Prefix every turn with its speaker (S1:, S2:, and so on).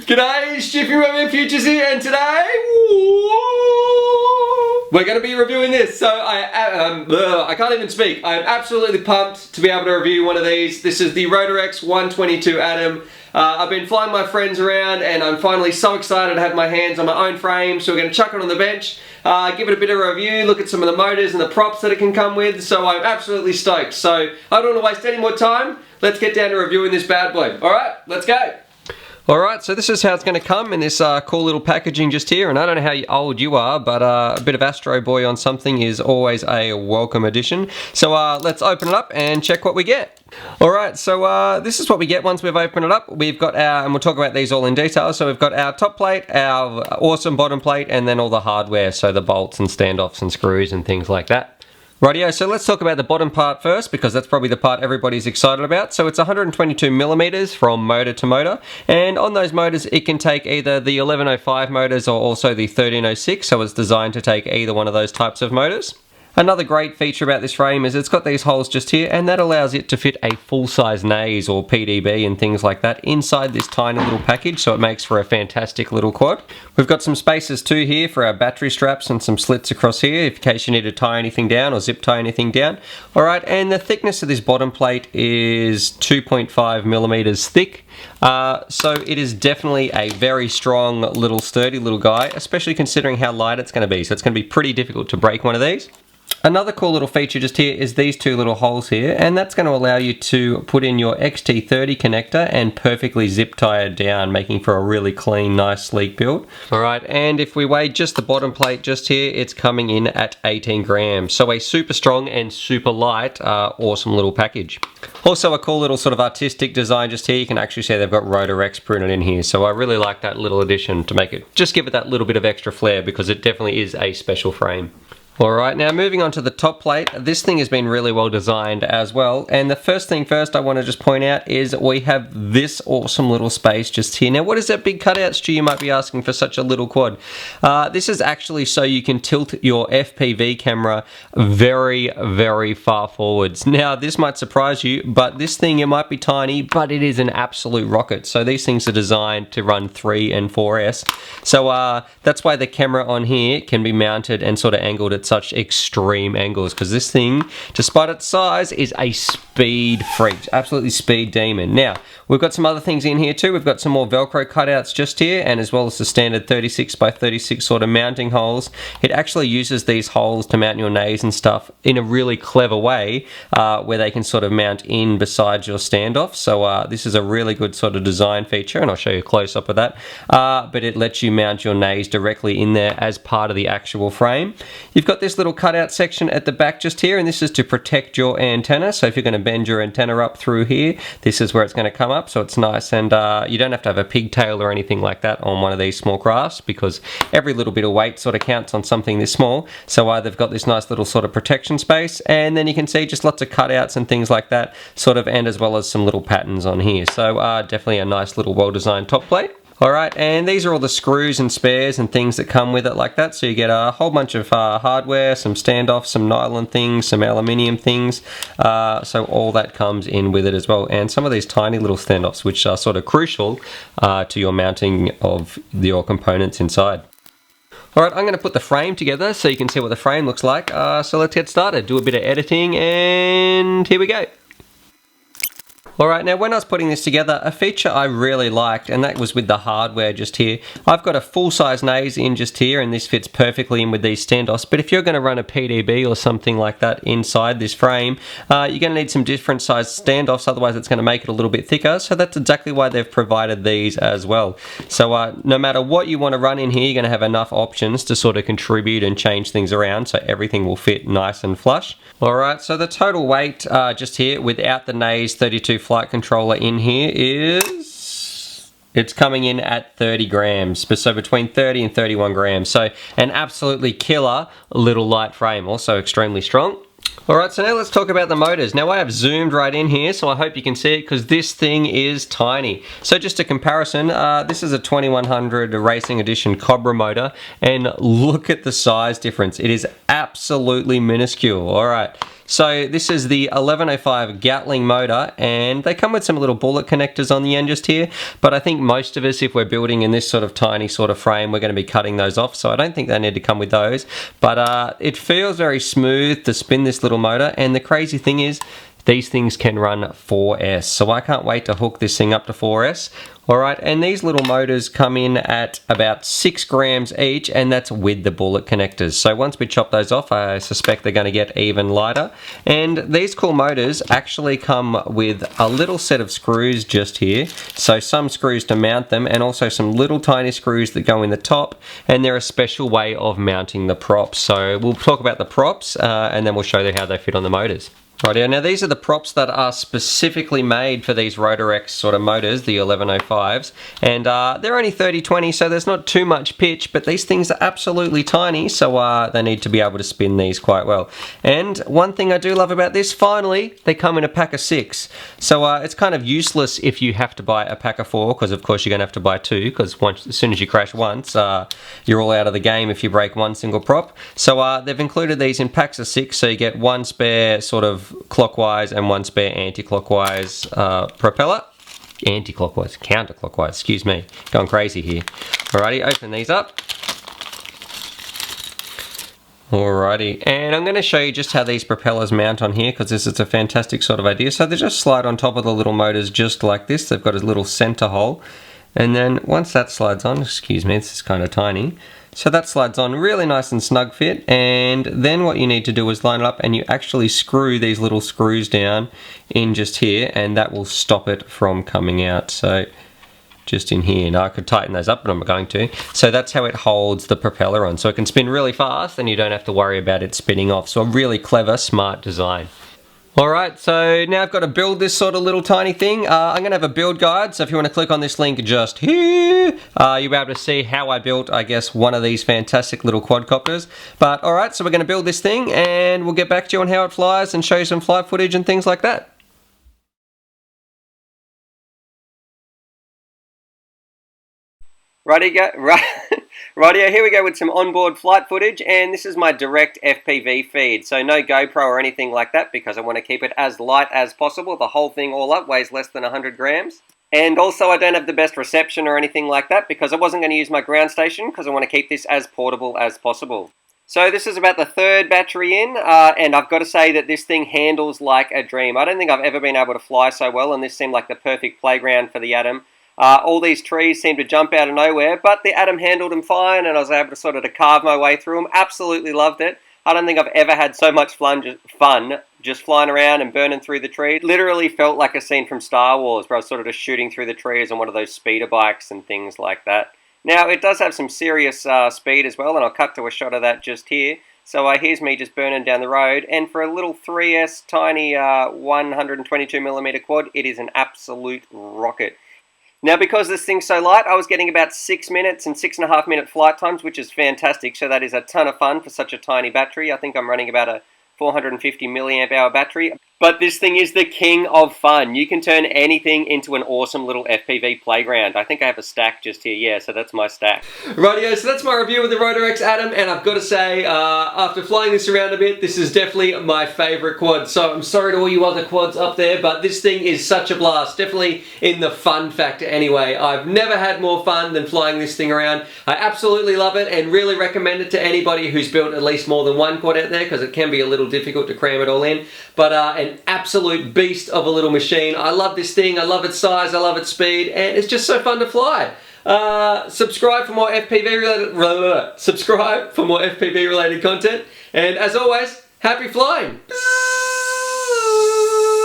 S1: G'day, Stiffy UAVfutures here, and today we're going to be reviewing this. So I can't even speak. I'm absolutely pumped to be able to review one of these. This is the Rotor X 122 Atom. I've been flying my friends around and I'm finally so excited to have my hands on my own frame, so we're going to chuck it on the bench, give it a bit of a review, look at some of the motors and the props that it can come with. So I'm absolutely stoked. So I don't want to waste any more time. Let's get down to reviewing this bad boy. Alright, let's go. Alright, so this is how it's going to come in this cool little packaging just here, and I don't know how old you are, but a bit of Astro Boy on something is always a welcome addition. So let's open it up and check what we get. Alright, so this is what we get once we've opened it up. We've got our, and we'll talk about these all in detail, so we've got our top plate, our awesome bottom plate, and then all the hardware, so the bolts and standoffs and screws and things like that. Rightio, so let's talk about the bottom part first, because that's probably the part everybody's excited about. So it's 122 millimeters from motor to motor, and on those motors it can take either the 1105 motors or also the 1306, so it's designed to take either one of those types of motors. Another great feature about this frame is it's got these holes just here, and that allows it to fit a full-size NAS or PDB and things like that inside this tiny little package, so it makes for a fantastic little quad. We've got some spaces too here for our battery straps and some slits across here in case you need to tie anything down or zip tie anything down. Alright, and the thickness of this bottom plate is 2.5 millimeters thick. So it is definitely a very strong little sturdy little guy, especially considering how light it's going to be. So it's going to be pretty difficult to break one of these. Another cool little feature just here is these two little holes here, and that's going to allow you to put in your XT30 connector and perfectly zip tie it down, making for a really clean, nice, sleek build. Alright, and if we weigh just the bottom plate just here, it's coming in at 18 grams. So a super strong and super light, awesome little package. Also a cool little sort of artistic design just here. You can actually see they've got Rotor X printed in here, so I really like that little addition to make it, just give it that little bit of extra flair, because it definitely is a special frame. Alright, now moving on to the top plate, this thing has been really well designed as well, and the first thing first I want to just point out is we have this awesome little space just here. Now what is that big cutout, Stu, you might be asking, for such a little quad? This is actually so you can tilt your FPV camera very, very far forwards. Now this might surprise you, but this thing, it might be tiny, but it is an absolute rocket. So these things are designed to run 3 and 4S. So that's why the camera on here can be mounted and sort of angled at such extreme angles, because this thing, despite its size, is a speed freak, absolutely speed demon. Now we've got some other things in here too. We've got some more Velcro cutouts just here, and as well as the standard 36 by 36 sort of mounting holes. It actually uses these holes to mount your NAS and stuff in a really clever way, where they can sort of mount in beside your standoff. So this is a really good sort of design feature, and I'll show you a close up of that. But it lets you mount your NAS directly in there as part of the actual frame. You've got this little cutout section at the back just here, and this is to protect your antenna. So if you're going to bend your antenna up through here, this is where it's going to come up, so it's nice, and you don't have to have a pigtail or anything like that on one of these small crafts, because every little bit of weight sort of counts on something this small. So they've got this nice little sort of protection space, and then you can see just lots of cutouts and things like that sort of, and as well as some little patterns on here. So definitely a nice little well-designed top plate. Alright, and these are all the screws and spares and things that come with it like that. So you get a whole bunch of hardware, some standoffs, some nylon things, some aluminium things. So all that comes in with it as well. And some of these tiny little standoffs, which are sort of crucial to your mounting of your components inside. Alright, I'm going to put the frame together so you can see what the frame looks like. So let's get started. Do a bit of editing, and here we go. Alright, now when I was putting this together, a feature I really liked, and that was with the hardware just here. I've got a full-size NAS in just here, and this fits perfectly in with these standoffs, but if you're going to run a PDB or something like that inside this frame, you're going to need some different size standoffs, otherwise it's going to make it a little bit thicker, so that's exactly why they've provided these as well. So no matter what you want to run in here, you're going to have enough options to sort of contribute and change things around, so everything will fit nice and flush. Alright, so the total weight just here, without the NAS 32 flight controller in here, is, it's coming in at 30 grams, so between 30 and 31 grams. So an absolutely killer little light frame, also extremely strong. Alright, so now let's talk about the motors. Now I have zoomed right in here, so I hope you can see it, because this thing is tiny. So just a comparison, this is a 2100 Racing Edition Cobra motor, and look at the size difference. It is absolutely minuscule. Alright, So this is the 1105 Gatling motor, and they come with some little bullet connectors on the end just here, but I think most of us, if we're building in this sort of tiny sort of frame, we're going to be cutting those off, so I don't think they need to come with those. But it feels very smooth to spin this little motor, and the crazy thing is these things can run 4S, so I can't wait to hook this thing up to 4S. Alright, and these little motors come in at about 6 grams each, and that's with the bullet connectors. So once we chop those off, I suspect they're going to get even lighter. And these cool motors actually come with a little set of screws just here. So some screws to mount them, and also some little tiny screws that go in the top, and they're a special way of mounting the props. So we'll talk about the props, and then we'll show you how they fit on the motors. Right, now these are the props that are specifically made for these Rotor X sort of motors, the 1105s, and they're only 30-20, so there's not too much pitch, but these things are absolutely tiny, so they need to be able to spin these quite well. And one thing I do love about this, finally, they come in a pack of 6, so it's kind of useless if you have to buy a pack of 4, because of course you're going to have to buy 2, because as soon as you crash once, you're all out of the game if you break one single prop. So they've included these in packs of 6, so you get one spare sort of clockwise and one spare anti-clockwise propeller. Anti-clockwise, counterclockwise, excuse me. Going crazy here. Alrighty, open these up. Alrighty, and I'm going to show you just how these propellers mount on here, because this is a fantastic sort of idea. So they just slide on top of the little motors just like this. They've got a little center hole. And then once that slides on, excuse me, this is kind of tiny. So that slides on really nice and snug fit, and then what you need to do is line it up and you actually screw these little screws down in just here, and that will stop it from coming out. So just in here. Now I could tighten those up, but I'm not going to. So that's how it holds the propeller on. So it can spin really fast and you don't have to worry about it spinning off. So a really clever, smart design. Alright, so now I've got to build this sort of little tiny thing. I'm going to have a build guide, so if you want to click on this link just here, you'll be able to see how I built, I guess, one of these fantastic little quadcopters. But alright, so we're going to build this thing, and we'll get back to you on how it flies and show you some flight footage and things like that. Rightio, here we go with some onboard flight footage, and this is my direct FPV feed, so no GoPro or anything like that, because I want to keep it as light as possible. The whole thing all up weighs less than 100 grams. And also I don't have the best reception or anything like that, because I wasn't going to use my ground station, because I want to keep this as portable as possible. So this is about the 3rd battery in, and I've got to say that this thing handles like a dream. I don't think I've ever been able to fly so well, and this seemed like the perfect playground for the Atom. All these trees seemed to jump out of nowhere, but the Atom handled them fine, and I was able to sort of carve my way through them. Absolutely loved it. I don't think I've ever had so much fun just flying around and burning through the trees. Literally felt like a scene from Star Wars, where I was sort of just shooting through the trees on one of those speeder bikes and things like that. Now, it does have some serious speed as well, and I'll cut to a shot of that just here. So here's me just burning down the road, and for a little 3S tiny 122mm quad, it is an absolute rocket. Now, because this thing's so light, I was getting about 6 minutes and 6.5 minute flight times, which is fantastic. So that is a ton of fun for such a tiny battery. I think I'm running about a 450 milliamp hour battery. But this thing is the king of fun. You can turn anything into an awesome little FPV playground. I think I have a stack just here. Yeah, so that's my stack. Rightio, so that's my review of the Rotor X Atom, and I've got to say, after flying this around a bit, this is definitely my favourite quad. So I'm sorry to all you other quads up there, but this thing is such a blast. Definitely in the fun factor anyway. I've never had more fun than flying this thing around. I absolutely love it and really recommend it to anybody who's built at least more than one quad out there, because it can be a little difficult to cram it all in. But an absolute beast of a little machine. I love this thing. I love its size. I love its speed, and it's just so fun to fly. Subscribe for more FPV related content, and as always, happy flying.